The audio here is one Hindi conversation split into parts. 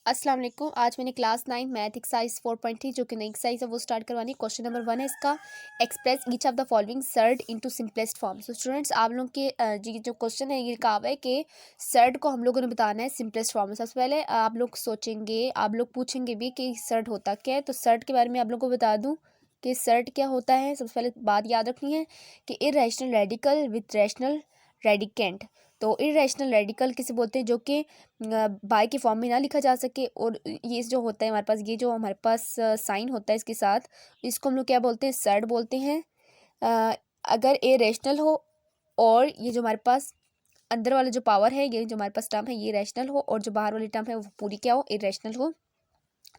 अस्सलाम वालेकुम। आज मैंने क्लास 9 मैथ एक्सरसाइज 4.3 जो कि नई एक्सरसाइज है वो स्टार्ट करवानी। क्वेश्चन नंबर 1 है इसका, express each of the following surd into simplest form. So students, आप लोग के जी जो क्वेश्चन है ये कहा हुआ है कि सर्ड को हम लोगों ने बताना है सिंपलेस्ट फॉर्म में। सबसे पहले आप लोग सोचेंगे, आप लोग पूछेंगे भी कि सर्ड होता क्या है। तो सर्ड के बारे में आप लोग को बता दूँ कि सर्ड क्या होता है। सबसे पहले बात याद रखनी है कि irrational radical with rational radicand. तो इरेशनल रेडिकल किसे बोलते हैं, जो कि बाय के फॉर्म में ना लिखा जा सके। और ये जो होता है हमारे पास, ये जो हमारे पास साइन होता है इसके साथ, इसको हम लोग क्या बोलते हैं, सर्ड बोलते हैं। अगर ए रेशनल हो और ये जो हमारे पास अंदर वाला जो पावर है, ये जो हमारे पास टर्म है ये रैशनल हो, और जो बाहर वाली टर्म है वो पूरी क्या हो, इरेशनल हो।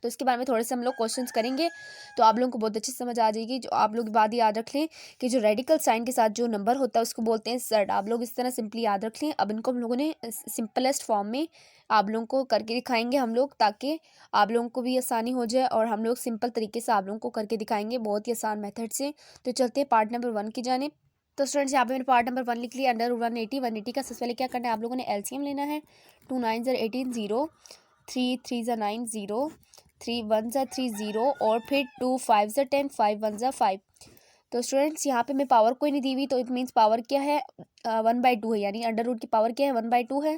तो इसके बारे में थोड़े से हम लोग क्वेश्चंस करेंगे तो आप लोगों को बहुत अच्छी समझ आ जाएगी। जो आप लोग बात याद रख लें कि जो रेडिकल साइन के साथ जो नंबर होता है उसको बोलते हैं सर्ड। आप लोग इस तरह सिंपली याद रख लें। अब इनको हम लोगों ने सिंपलेस्ट फॉर्म में आप लोगों को करके दिखाएंगे हम लोग, ताकि आप लोगों को भी आसानी हो जाए और हम लोग सिंपल तरीके से आप लोगों को करके दिखाएंगे बहुत ही आसान मेथड से। तो चलते हैं पार्ट नंबर 1 की जानिब। तो स्टूडेंट्स, यहाँ पे मैंने पार्ट नंबर 1 लिख लिया, अंडर 180 का सबसे पहले क्या करना है, आप लोगों ने एलसीएम लेना है। 2 9 ज़ा 18 0, 3 3 ज़ा 9 0, 3 1 ज़ा 3 0, और फिर 2 5 ज़ा 10, 5 1 ज़ा 5। तो स्टूडेंट्स, यहाँ पे मैं पावर कोई नहीं दी हुई, तो इट मीन्स पावर क्या है, 1/2 है, यानी अंडर रूट की पावर क्या है, 1/2 है।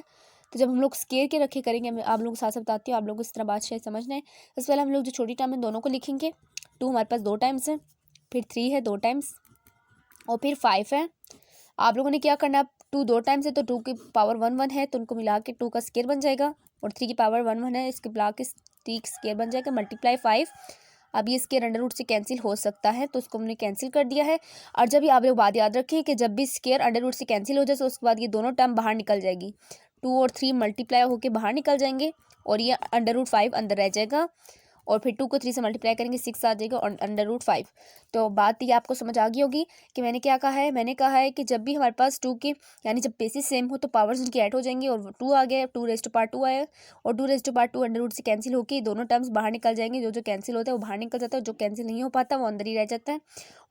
तो जब हम लोग स्केयर के रखे करेंगे, मैं आप लोगों को साथ साथ बताती हूँ, आप लोगों को इस तरह बात शायद समझना है। सबसे पहले हम लोग जो छोटी टर्म है दोनों को लिखेंगे। 2 हमारे पास 2 टाइम्स है, फिर 3 है 2 टाइम्स, और फिर 5 है। आप लोगों ने क्या करना, 2 2 टाइम्स है तो 2 की पावर 1 1 है, तो उनको मिला के 2 का स्केयर बन जाएगा, और 3 की पावर 1 1 है, इसके मिला के 3 स्केयर बन जाएगा, मल्टीप्लाई 5। अब ये स्केयर अंडर रूट से कैंसिल हो सकता है, तो इसको हमने कैंसिल कर दिया है। और जब भी आप लोग बात याद रखें कि जब भी स्केयर अंडर रूट से कैंसिल हो जाए तो उसके बाद ये दोनों टर्म बाहर निकल जाएगी, 2 और 3 मल्टीप्लाई होकर बाहर निकल जाएंगे, और ये अंडर रूट 5 अंदर रह जाएगा, और फिर 2 को 3 से मल्टीप्लाई करेंगे 6 आ जाएगा, और अंडर रूट 5। तो बात ये आपको समझ आ गई होगी कि मैंने क्या कहा है। मैंने कहा है कि जब भी हमारे पास 2 की, यानी जब बेसिस सेम हो तो पावर्स उनकी ऐड हो जाएंगी, और 2 आ गया, 2 रेज़ टू पावर 2 आया, और 2 raise to power 2 under root से कैंसिल होकर दोनों टर्म्स बाहर निकल जाएंगे। जो जो कैंसिल होता है वो बाहर निकल जाता है, जो कैंसिल नहीं हो पाता वो अंदर ही रह जाता है,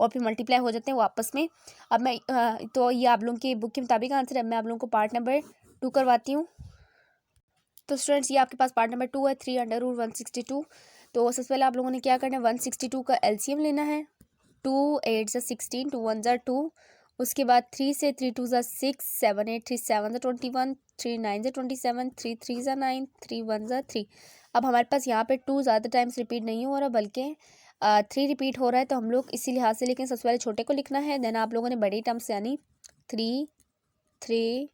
और फिर मल्टीप्लाई हो जाते हैं वो आपस में। अब मैं तो ये आप लोगों की बुक के मुताबिक आंसर है। मैं आप लोगों को पार्ट नंबर 2 करवाती हूँ। तो स्टूडेंट्स, ये आपके पास पार्ट नंबर 2 है, 3 अंडर रूट 162। तो सबसे पहले आप लोगों ने क्या करना है, 162 का एलसीएम लेना है। 2 8 ज़ा 16, 2 1 ज़ा 2, उसके बाद 3 से 3 2 ज़ा 6, 7 8 3 7 ज़ा 21, 3 9 ज़ा 27, 3 3 ज़ा 9, 3 1 ज़ा 3। अब हमारे पास यहाँ पे 2 ज़्यादा टाइम्स रिपीट नहीं हो रहा, बल्कि 3 रिपीट हो रहा है, तो हम लोग इसी लिहाज से लिखें। सबसे पहले छोटे को लिखना है, देन आप लोगों ने बड़ी टर्म्स यानी 3 3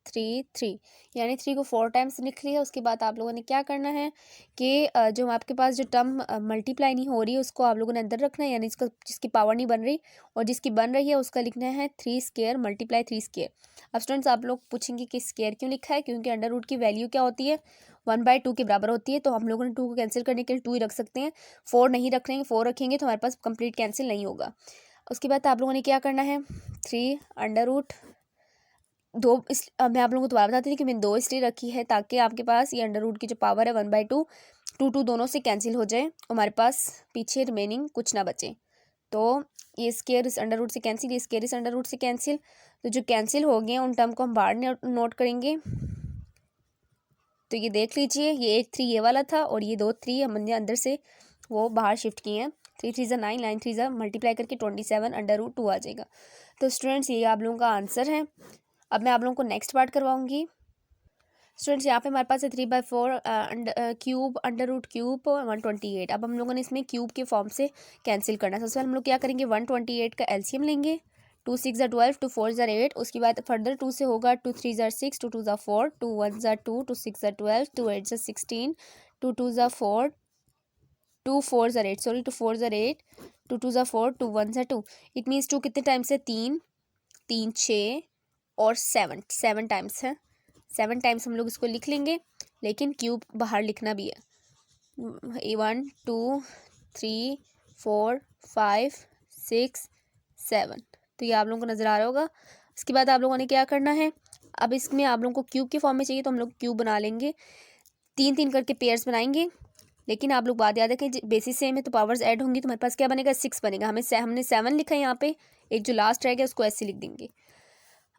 3 3, यानी 3 को 4 टाइम्स लिख लिया। उसके बाद आप लोगों ने क्या करना है कि जो आपके पास जो टर्म मल्टीप्लाई नहीं हो रही है उसको आप लोगों ने अंदर रखना है, यानी इसको जिसकी पावर नहीं बन रही, और जिसकी बन रही है उसका लिखना है 3 स्केयर मल्टीप्लाई 3 स्केयर। अब स्टूडेंट्स, आप लोग पूछेंगे कि स्केयर क्यों लिखा है, क्योंकि अंडर रूट की वैल्यू क्या होती है, 1/2 के बराबर होती है। तो हम लोगों ने 2 को कैंसिल करने के लिए 2 ही रख सकते हैं, 4 नहीं रखेंगे। 4 रखेंगे तो हमारे पास कंप्लीट कैंसिल नहीं होगा। उसके बाद आप लोगों ने क्या करना है, 3 अंडर रूट 2, इस मैं आप लोगों को दोबारा बताती थी कि मैंने 2 इसलिए रखी है ताकि आपके पास ये अंडर रूट की जो पावर है 1/2, 2 2 दोनों से कैंसिल हो जाए, हमारे पास पीछे रिमेनिंग कुछ ना बचे। तो ये स्केयर इस अंडर रूट से कैंसिल, ये स्केयर इस अंडर रूट से कैंसिल। तो जो कैंसिल हो गए उन टर्म को हम बाहर नोट करेंगे। तो ये देख लीजिए, ये एक 3 ये वाला था, और ये 2 3 हमने अंदर से वो बाहर शिफ्ट किए हैं। 3 3 ज़ा 9, 9 3 ज़ा मल्टीप्लाई करके 27 अंडर रूट 2 आ जाएगा। तो स्टूडेंट्स, ये आप लोगों का आंसर है। अब मैं आप लोगों को नेक्स्ट पार्ट करवाऊंगी। स्टूडेंट्स, यहाँ पे हमारे पास है 3/4 क्यूब अंडर रूट क्यूब 128। अब हम लोगों ने इसमें क्यूब के फॉर्म से कैंसिल करना है। सबसे पहले हम लोग क्या करेंगे, 128 का एलसीएम लेंगे। 2 6 ज़ा 12, 2 4 ज़ा 8, उसके बाद फर्दर 2 से होगा 2 3 ज़ा 6, 2 2 ज़ा 4, 2 1 ज़ा 2, 2 6 ज़ा 12, 2 8 ज़ा 16, 2 2 ज़ा 4, 2 4 ज़ा 8, सॉरी 2 4 ज़ा 8, 2 2 ज़ा 4, 2 1 ज़ा 2। इट मीन्स 2 कितने टाइम्स है, 3 3 6 और 7 7 टाइम्स है। 7 टाइम्स हम लोग इसको लिख लेंगे, लेकिन क्यूब बाहर लिखना भी है। 1 2 3 4 5 6 7। तो ये आप लोगों को नज़र आ रहा होगा। इसके बाद आप लोगों ने क्या करना है, अब इसमें आप लोगों को क्यूब के फॉर्म में चाहिए तो हम लोग क्यूब बना लेंगे, 3 3 करके पेयर्स बनाएंगे। लेकिन आप लोग बात याद रखें, बेसिस सेम है तो पावर्स ऐड होंगी, तो हमारे पास क्या बनेगा, 6 बनेगा। हमने 7 लिखा है यहाँ पे, एक जो लास्ट रह गया उसको ऐसे लिख देंगे।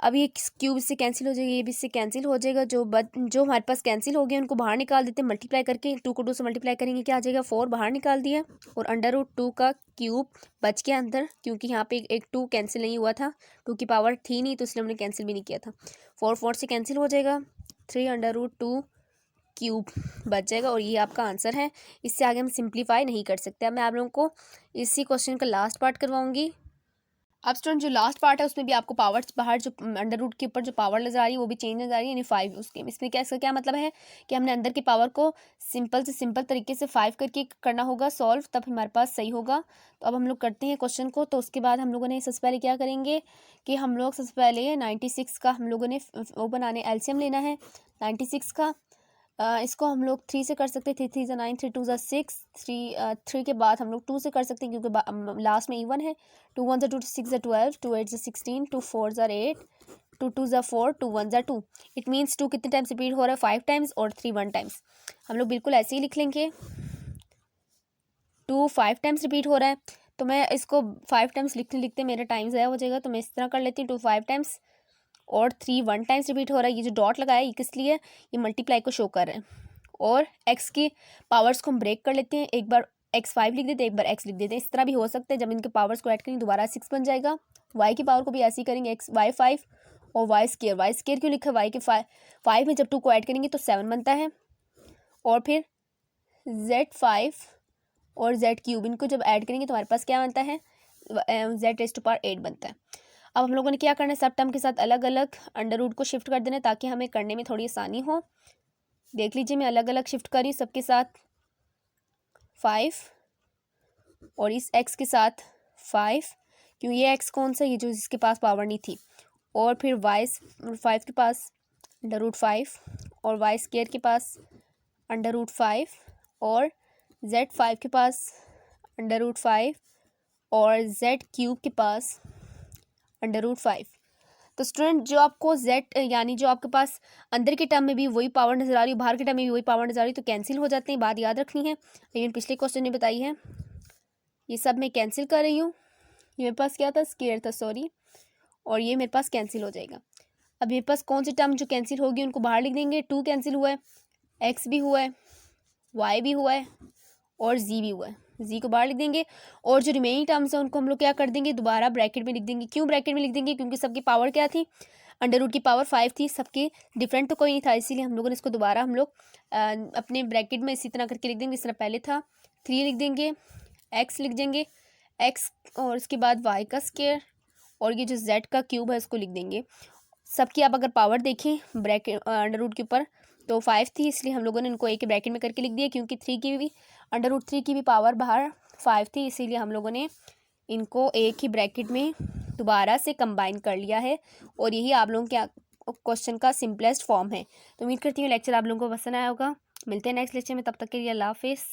अब ये क्यूब इससे कैंसिल हो जाएगा, ये भी इससे कैंसिल हो जाएगा। जो हमारे पास कैंसिल हो गया उनको बाहर निकाल देते हैं मल्टीप्लाई करके। 2 को 2 से मल्टीप्लाई करेंगे क्या आ जाएगा 4, बाहर निकाल दिया। और अंडर रूट 2 का क्यूब बच गया अंदर, क्योंकि यहाँ पे एक 2 कैंसिल नहीं हुआ था, 2 की पावर थी नहीं, तो इसलिए हमने कैंसिल भी नहीं किया था। 4 से कैंसिल हो जाएगा, 3 अंडर रूट 2 क्यूब बच जाएगा। और ये आपका आंसर है। इससे आगे हम सिंप्लीफाई नहीं कर सकते। अब मैं आप लोगों को इसी क्वेश्चन का लास्ट पार्ट करवाऊंगी। अब स्टूडेंट जो लास्ट पार्ट है उसमें भी आपको पावर बाहर जो अंडर रूट के ऊपर जो पावर नजर आ रही है वो भी चेंज नजर आ रही है, यानी 5 उसके। इसमें क्या, इसका क्या मतलब है कि हमने अंदर की पावर को सिंपल से सिंपल तरीके से 5 करके करना होगा सॉल्व, तब हमारे पास सही होगा। तो अब हम लोग करते हैं क्वेश्चन को। तो उसके बाद हम लोगों ने सबसे पहले क्या करेंगे कि हम लोग सबसे पहले 96 का हम लोगों ने वो बनाने एलसीएम लेना है 96 का। इसको हम लोग 3 से कर सकते हैं, 3 3 9, 3 2 6, 3 के बाद हम लोग 2 से कर सकते हैं क्योंकि लास्ट में इवन है। 2 1 2 6 12, 2 8 16, 2 4 8, 2 2 4, 2 1 2। इट मीन्स 2 कितने टाइम्स रिपीट हो रहा है 5 टाइम्स और 3 1 टाइम्स। हम लोग बिल्कुल ऐसे ही लिख लेंगे, 2 5 टाइम्स रिपीट हो रहा है। तो मैं इसको 5 टाइम्स लिखते लिखते मेरा टाइम ज़ाया हो जाएगा, तो मैं इस तरह कर लेती हूँ 2 5 टाइम्स और 3 1 टाइम्स रिपीट हो रहा है। ये जो डॉट लगाया ये किस लिए, ये मल्टीप्लाई को शो कर रहे हैं। और एक्स की पावर्स को हम ब्रेक कर लेते हैं, एक बार x5 लिख देते हैं, एक बार x लिख देते हैं। इस तरह भी हो सकता है, जब इनके पावर्स को ऐड करेंगे दोबारा 6 बन जाएगा। y की पावर को भी ऐसे ही करेंगे, y5 और y स्केयर क्यों लिखा है, y के 5 में जब 2 को ऐड करेंगे तो 7 बनता है। और फिर z5 और z3 इनको जब ऐड करेंगे तो हमारे पास क्या बनता है, z⁻8 बनता है। अब हम लोगों ने क्या करना है, सब टर्म के साथ अलग अलग अंडर रूट को शिफ्ट कर देना है ताकि हमें करने में थोड़ी आसानी हो। देख लीजिए मैं अलग अलग शिफ्ट करी सबके साथ 5 और इस x के साथ 5, क्यों ये x कौन सा, ये जो जिसके पास पावर नहीं थी। और फिर y5 के पास अंडर रूट 5 और y² के पास अंडर रूट 5 और z5 के पास अंडर रूट 5 और z³ के पास अंडर रूट 5। तो स्टूडेंट जो आपको z यानी जो आपके पास अंदर के टर्म में भी वही पावर नजर आ रही है, बाहर के टर्म में भी वही पावर नजर आ रही है, तो कैंसिल हो जाते हैं, बात याद रखनी है। लेकिन पिछले क्वेश्चन ने बताई है, ये सब मैं कैंसिल कर रही हूँ। ये मेरे पास क्या था, स्केयर था सॉरी, और ये मेरे पास कैंसिल हो जाएगा। अब मेरे पास कौन सी टर्म जो कैंसिल होगी उनको बाहर लिख देंगे। 2 कैंसिल हुआ है, x भी हुआ है, y भी हुआ है और z भी हुआ है, z को बाहर लिख देंगे। और जो रिमेनिंग टर्म्स हैं उनको हम लोग क्या कर देंगे, दोबारा ब्रैकेट में लिख देंगे। क्यों ब्रैकेट में लिख देंगे, क्योंकि सबकी पावर क्या थी, अंडर रूट की पावर 5 थी, सबके डिफरेंट तो कोई नहीं था, इसीलिए हम लोगों ने इसको दोबारा हम लोग अपने ब्रैकेट में इसी तरह करके लिख देंगे, जिस तरह पहले था। 3 लिख देंगे, x लिख देंगे, x और इसके बाद y का स्क्वायर और ये जो z का क्यूब है उसको लिख देंगे। सबकी आप अगर पावर देखें ब्रैकेट अंडर रूट के ऊपर तो 5 थी, इसलिए हम लोगों ने इनको एक ब्रैकेट में करके लिख दिया, क्योंकि 3 की भी अंडर रूट 3 की भी पावर बाहर 5 थी, इसीलिए हम लोगों ने इनको एक ही ब्रैकेट में दोबारा से कंबाइन कर लिया है। और यही आप लोगों के क्वेश्चन का सिंपलेस्ट फॉर्म है। तो उम्मीद करती हूँ लेक्चर आप लोगों को पसंद आया होगा। मिलते हैं नेक्स्ट लेक्चर में, तब तक के लिए अल्लाह हाफिज़।